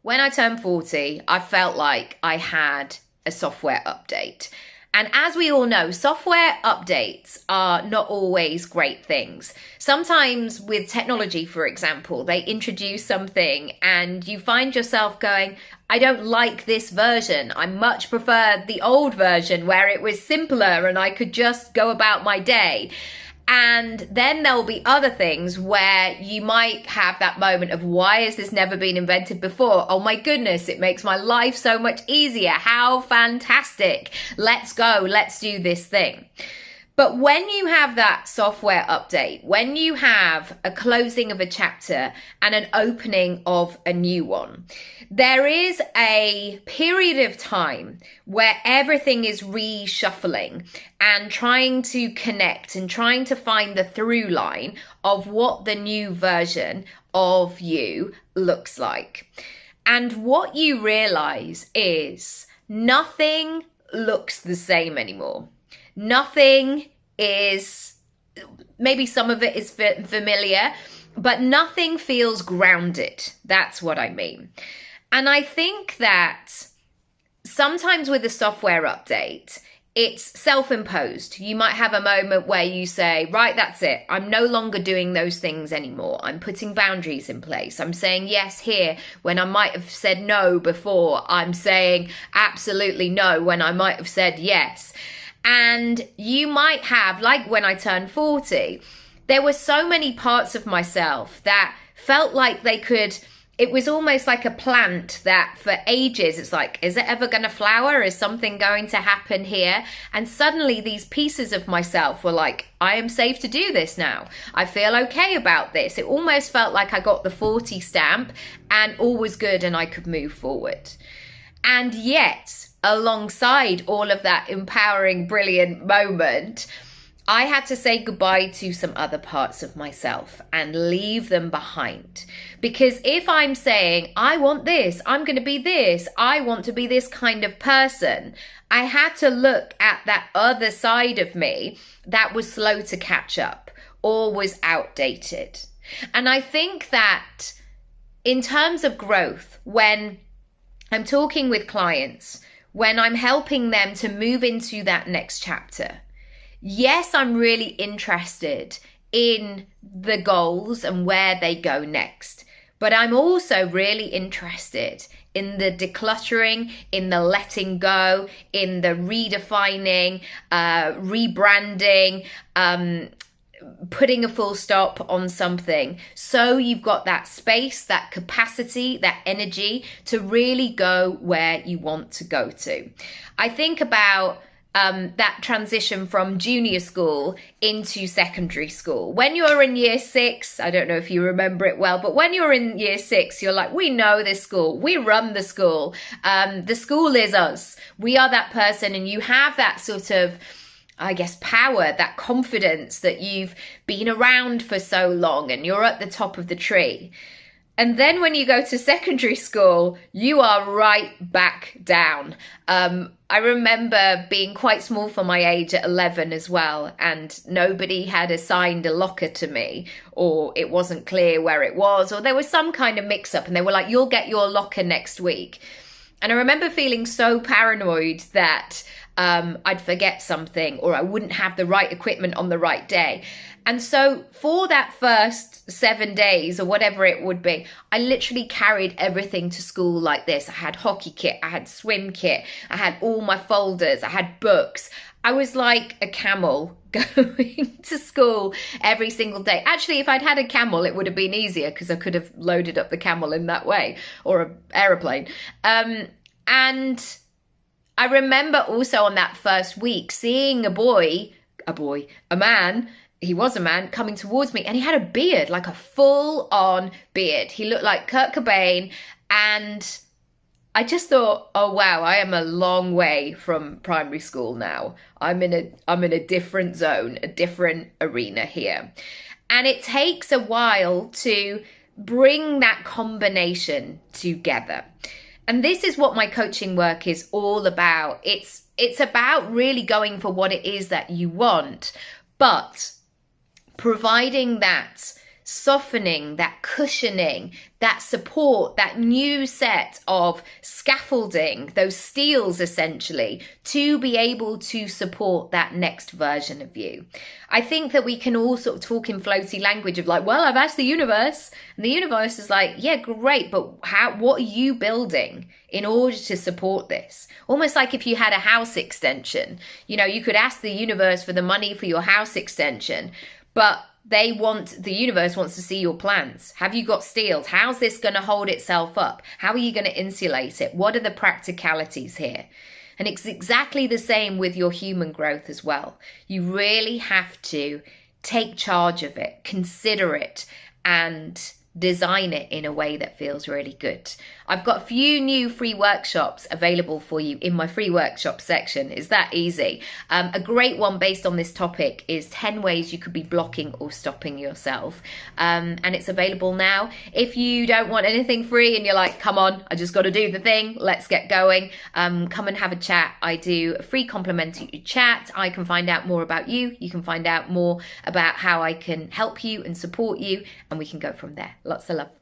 when I turned 40, I felt like I had a software update. And as we all know, software updates are not always great things. Sometimes with technology, for example, they introduce something and you find yourself going, I don't like this version. I much prefer the old version where it was simpler and I could just go about my day. And then there'll be other things where you might have that moment of, why has this never been invented before? Oh my goodness, it makes my life so much easier. How fantastic. Let's go. Let's do this thing. But when you have that software update, when you have a closing of a chapter and an opening of a new one, there is a period of time where everything is reshuffling and trying to connect and trying to find the through line of what the new version of you looks like. And what you realize is nothing looks the same anymore. Nothing is, maybe some of it is familiar, but nothing feels grounded. That's what I mean. And I think that sometimes with a software update, it's self-imposed. You might have a moment where you say, right, that's it. I'm no longer doing those things anymore. I'm putting boundaries in place. I'm saying yes here when I might have said no before. I'm saying absolutely no when I might have said yes. And you might have, like when I turned 40, there were so many parts of myself that felt like it was almost like a plant that for ages, it's like, is it ever going to flower? Is something going to happen here? And suddenly these pieces of myself were like, I am safe to do this now. I feel okay about this. It almost felt like I got the 40 stamp and all was good and I could move forward. And yet, alongside all of that empowering, brilliant moment, I had to say goodbye to some other parts of myself and leave them behind. Because if I'm saying, I want this, I'm going to be this, I want to be this kind of person, I had to look at that other side of me that was slow to catch up or was outdated. And I think that in terms of growth, when I'm talking with clients, when I'm helping them to move into that next chapter, yes, I'm really interested in the goals and where they go next. But I'm also really interested in the decluttering, in the letting go, in the redefining, rebranding, putting a full stop on something. So you've got that space, that capacity, that energy to really go where you want to go to. I think about that transition from junior school into secondary school. When you're in year 6, I don't know if you remember it well, but when you're in year 6, you're like, we know this school, we run the school is us, we are that person, and you have that sort of, I guess, power, that confidence that you've been around for so long and you're at the top of the tree. And then when you go to secondary school, you are right back down. I remember being quite small for my age at 11 as well, and nobody had assigned a locker to me, or it wasn't clear where it was, or there was some kind of mix-up, and they were like, you'll get your locker next week. And I remember feeling so paranoid that I'd forget something or I wouldn't have the right equipment on the right day. And so for that first 7 days or whatever it would be, I literally carried everything to school like this. I had hockey kit, I had swim kit, I had all my folders, I had books. I was like a camel going to school every single day. Actually, if I'd had a camel, it would have been easier because I could have loaded up the camel in that way, or an aeroplane. And I remember also on that first week seeing a man, he was a man, coming towards me, and he had a beard, like a full-on beard. He looked like Kurt Cobain, and I just thought, oh wow, I am a long way from primary school now. I'm in a different zone, a different arena here. And it takes a while to bring that combination together. And this is what my coaching work is all about. It's about really going for what it is that you want, but providing that softening, that cushioning, that support, that new set of scaffolding, those steels essentially, to be able to support that next version of you. I think that we can all sort of talk in floaty language of like, well, I've asked the universe, and the universe is like, yeah, great, but what are you building in order to support this? Almost like if you had a house extension, you could ask the universe for the money for your house extension, but the universe wants to see your plans. Have you got steels? How's this going to hold itself up? How are you going to insulate it? What are the practicalities here? And it's exactly the same with your human growth as well. You really have to take charge of it, consider it, and design it in a way that feels really good. I've got a few new free workshops available for you in my free workshop section. It's that easy. A great one based on this topic is 10 ways you could be blocking or stopping yourself. And it's available now. If you don't want anything free and you're like, come on, I just got to do the thing, let's get going, come and have a chat. I do a free complimentary chat. I can find out more about you. You can find out more about how I can help you and support you, and we can go from there. Lots of love.